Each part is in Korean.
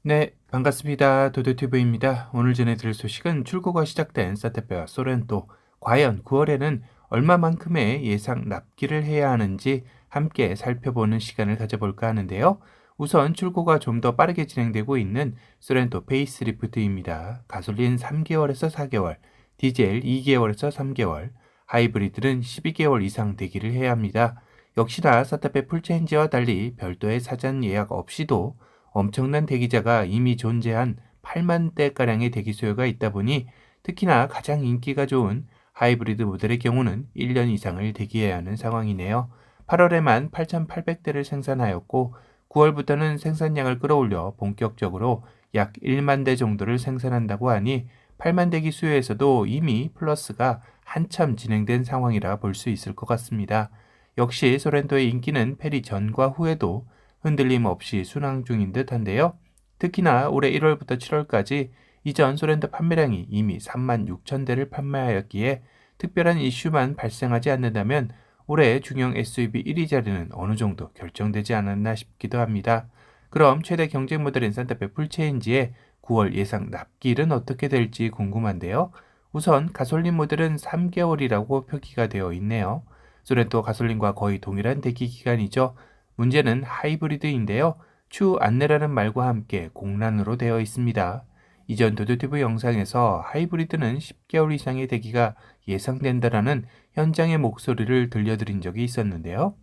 네, 반갑습니다. 도도튜브입니다. 오늘 전해드릴 소식은 출고가 시작된 산타페와 소렌토, 과연 9월에는 얼마만큼의 예상 납기를 해야 하는지 함께 살펴보는 시간을 가져볼까 하는데요. 우선 출고가 좀 더 빠르게 진행되고 있는 소렌토 페이스리프트입니다. 가솔린 3개월에서 4개월, 디젤 2개월에서 3개월, 하이브리드는 12개월 이상 대기를 해야 합니다. 역시나 산타페 풀체인지와 달리 별도의 사전 예약 없이도 엄청난 대기자가 이미 존재한 8만 대가량의 대기 수요가 있다 보니 특히나 가장 인기가 좋은 하이브리드 모델의 경우는 1년 이상을 대기해야 하는 상황이네요. 8월에만 8,800대를 생산하였고 9월부터는 생산량을 끌어올려 본격적으로 약 1만 대 정도를 생산한다고 하니 8만 대기 수요에서도 이미 플러스가 한참 진행된 상황이라 볼 수 있을 것 같습니다. 역시 소렌토의 인기는 페리 전과 후에도 흔들림 없이 순항 중인 듯한데요. 특히나 올해 1월부터 7월까지 이전 소렌토 판매량이 이미 3만 6천 대를 판매하였기에 특별한 이슈만 발생하지 않는다면 올해 중형 SUV 1위 자리는 어느 정도 결정되지 않았나 싶기도 합니다. 그럼 최대 경쟁 모델인 산타페 풀체인지의 9월 예상 납기일은 어떻게 될지 궁금한데요. 우선 가솔린 모델은 3개월이라고 표기가 되어 있네요. 소렌토 가솔린과 거의 동일한 대기 기간이죠. 문제는 하이브리드인데요. 추 안내라는 말과 함께 공란으로 되어 있습니다. 이전 도도티브 영상에서 하이브리드는 10개월 이상의 대기가 예상된다라는 현장의 목소리를 들려드린 적이 있었는데요.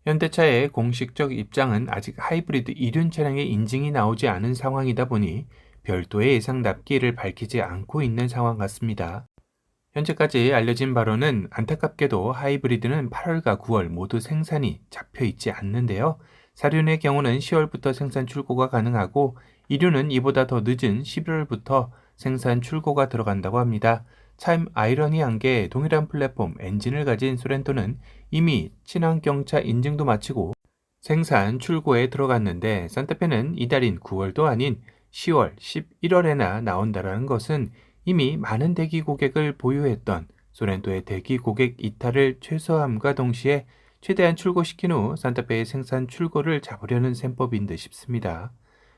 현대차의 공식적 입장은 아직 하이브리드 이륜 차량의 인증이 나오지 않은 상황이다 보니 별도의 예상 납기를 밝히지 않고 있는 상황 같습니다. 현재까지 알려진 바로는 안타깝게도 하이브리드는 8월과 9월 모두 생산이 잡혀 있지 않는데요. 사륜의 경우는 10월부터 생산 출고가 가능하고 이륜은 이보다 더 늦은 11월부터 생산 출고가 들어간다고 합니다. 참 아이러니한 게 동일한 플랫폼 엔진을 가진 소렌토는 이미 친환경차 인증도 마치고 생산 출고에 들어갔는데 산타페는 이달인 9월도 아닌 10월, 11월에나 나온다는 것은 이미 많은 대기 고객을 보유했던 소렌토의 대기 고객 이탈을 최소화함과 동시에 최대한 출고시킨 후 산타페의 생산 출고를 잡으려는 셈법인 듯 싶습니다.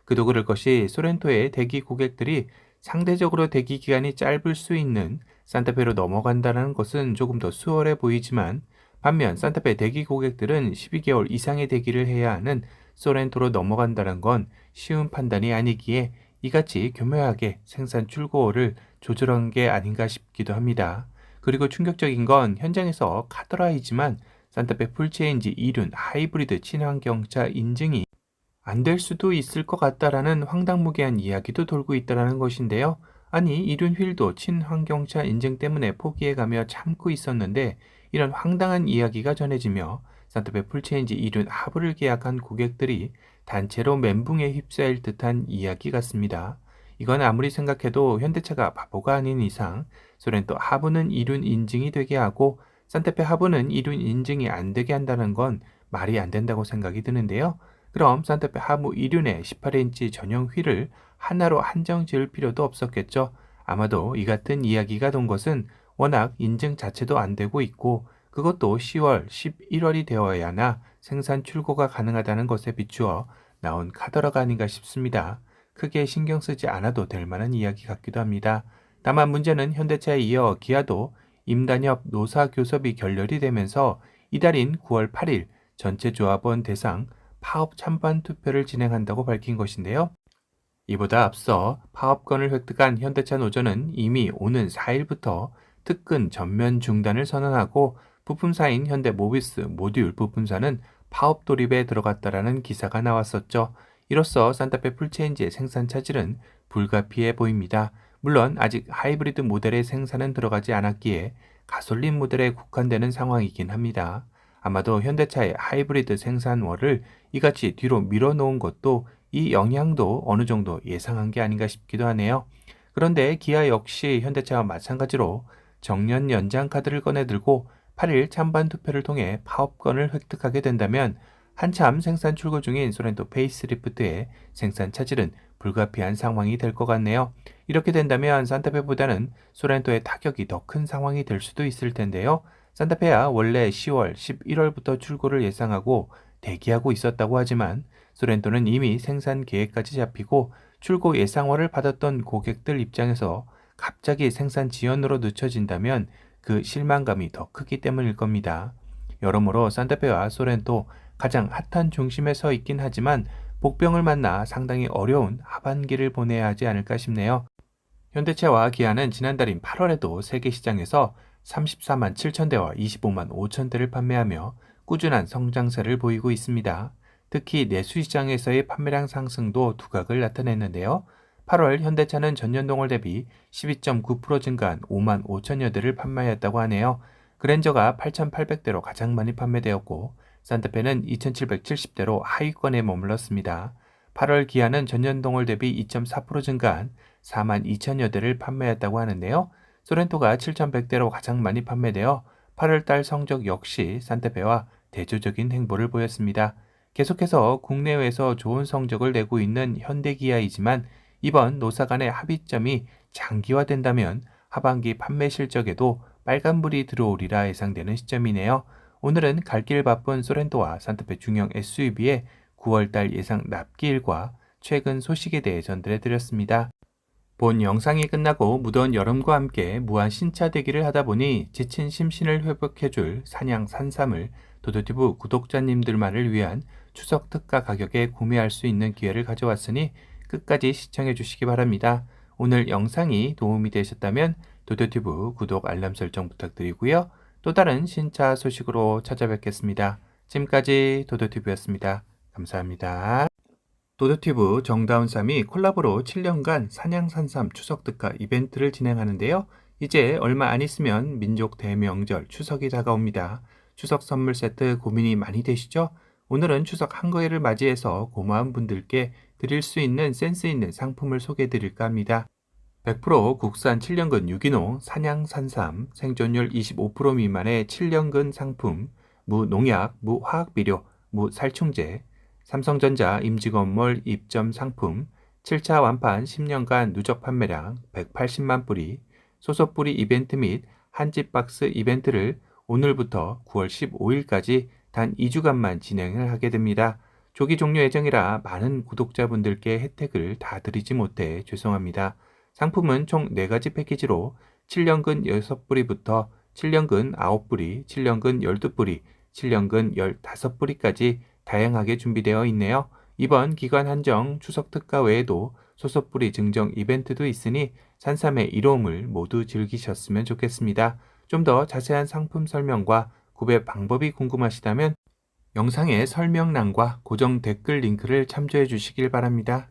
그도 그럴 것이 소렌토의 대기 고객들이 상대적으로 대기 기간이 짧을 수 있는 산타페로 넘어간다는 것은 조금 더 수월해 보이지만 반면 산타페 대기 고객들은 12개월 이상의 대기를 해야 하는 소렌토로 넘어간다는 건 쉬운 판단이 아니기에 이같이 교묘하게 생산 출고를 조절한 게 아닌가 싶기도 합니다. 그리고 충격적인 건 현장에서 카더라이지만 산타페 풀체인지 이륜 하이브리드 친환경차 인증이 안 될 수도 있을 것 같다라는 황당무계한 이야기도 돌고 있다는 것인데요. 아니 이륜 휠도 친환경차 인증 때문에 포기해가며 참고 있었는데 이런 황당한 이야기가 전해지며 산타페 풀체인지 이륜 하부를 계약한 고객들이 단체로 멘붕에 휩싸일 듯한 이야기 같습니다. 이건 아무리 생각해도 현대차가 바보가 아닌 이상 소렌토 하부는 이륜 인증이 되게 하고 산타페 하부는 이륜 인증이 안 되게 한다는 건 말이 안 된다고 생각이 드는데요. 그럼 산타페 하부 이륜에 18인치 전용 휠을 하나로 한정 지을 필요도 없었겠죠. 아마도 이 같은 이야기가 돈 것은 워낙 인증 자체도 안 되고 있고 그것도 10월, 11월이 되어야나 생산 출고가 가능하다는 것에 비추어 나온 카더라가 아닌가 싶습니다. 크게 신경 쓰지 않아도 될 만한 이야기 같기도 합니다. 다만 문제는 현대차에 이어 기아도 임단협 노사교섭이 결렬이 되면서 이달인 9월 8일 전체 조합원 대상 파업 찬반 투표를 진행한다고 밝힌 것인데요. 이보다 앞서 파업권을 획득한 현대차 노조는 이미 오는 4일부터 특근 전면 중단을 선언하고 부품사인 현대모비스 모듈 부품사는 파업 돌입에 들어갔다라는 기사가 나왔었죠. 이로써 산타페 풀체인지의 생산 차질은 불가피해 보입니다. 물론 아직 하이브리드 모델의 생산은 들어가지 않았기에 가솔린 모델에 국한되는 상황이긴 합니다. 아마도 현대차의 하이브리드 생산월을 이같이 뒤로 밀어놓은 것도 이 영향도 어느 정도 예상한 게 아닌가 싶기도 하네요. 그런데 기아 역시 현대차와 마찬가지로 정년 연장 카드를 꺼내들고 8일 찬반 투표를 통해 파업권을 획득하게 된다면 한참 생산 출고 중인 소렌토 페이스리프트의 생산 차질은 불가피한 상황이 될 것 같네요. 이렇게 된다면 산타페보다는 소렌토의 타격이 더 큰 상황이 될 수도 있을 텐데요. 산타페야 원래 10월, 11월부터 출고를 예상하고 대기하고 있었다고 하지만 소렌토는 이미 생산 계획까지 잡히고 출고 예상화를 받았던 고객들 입장에서 갑자기 생산 지연으로 늦춰진다면 그 실망감이 더 크기 때문일 겁니다. 여러모로 산타페와 소렌토 가장 핫한 중심에 서 있긴 하지만 복병을 만나 상당히 어려운 하반기를 보내야 하지 않을까 싶네요. 현대차와 기아는 지난달인 8월에도 세계 시장에서 34만 7천 대와 25만 5천 대를 판매하며 꾸준한 성장세를 보이고 있습니다. 특히 내수 시장에서의 판매량 상승도 두각을 나타냈는데요. 8월 현대차는 전년 동월 대비 12.9% 증가한 5만 5천여 대를 판매했다고 하네요. 그랜저가 8,800대로 가장 많이 판매되었고 산타페는 2,770대로 하위권에 머물렀습니다. 8월 기아는 전년 동월 대비 2.4% 증가한 4만 2천여 대를 판매했다고 하는데요. 소렌토가 7,100대로 가장 많이 판매되어 8월 달 성적 역시 산타페와 대조적인 행보를 보였습니다. 계속해서 국내외에서 좋은 성적을 내고 있는 현대기아이지만 이번 노사 간의 합의점이 장기화된다면 하반기 판매 실적에도 빨간불이 들어오리라 예상되는 시점이네요. 오늘은 갈 길 바쁜 소렌토와 산타페 중형 SUV의 9월달 예상 납기일과 최근 소식에 대해 전달해 드렸습니다. 본 영상이 끝나고 무더운 여름과 함께 무한 신차 대기를 하다 보니 지친 심신을 회복해줄 사냥 산삼을 도도티브 구독자님들만을 위한 추석 특가 가격에 구매할 수 있는 기회를 가져왔으니 끝까지 시청해 주시기 바랍니다. 오늘 영상이 도움이 되셨다면 도도티브 구독 알람 설정 부탁드리고요. 또 다른 신차 소식으로 찾아뵙겠습니다. 지금까지 도도티브였습니다. 감사합니다. 도도티브 정다운삼이 콜라보로 7년간 산양산삼 추석특가 이벤트를 진행하는데요. 이제 얼마 안 있으면 민족 대명절 추석이 다가옵니다. 추석 선물 세트 고민이 많이 되시죠? 오늘은 추석 한가위를 맞이해서 고마운 분들께 드릴 수 있는 센스 있는 상품을 소개해 드릴까 합니다. 100% 국산 7년근 유기농 산양산삼 생존율 25% 미만의 7년근 상품, 무농약, 무화학비료, 무살충제, 삼성전자 임직원몰 입점 상품, 7차 완판 10년간 누적 판매량 180만 뿌리, 소소뿌리 이벤트 및 한집 박스 이벤트를 오늘부터 9월 15일까지 단 2주간만 진행을 하게 됩니다. 조기 종료 예정이라 많은 구독자분들께 혜택을 다 드리지 못해 죄송합니다. 상품은 총 4가지 패키지로 7년근 6뿌리부터 7년근 9뿌리, 7년근 12뿌리, 7년근 15뿌리까지 다양하게 준비되어 있네요. 이번 기간 한정 추석 특가 외에도 소소뿌리 증정 이벤트도 있으니 산삼의 이로움을 모두 즐기셨으면 좋겠습니다. 좀 더 자세한 상품 설명과 구매 방법이 궁금하시다면 영상의 설명란과 고정 댓글 링크를 참조해 주시길 바랍니다.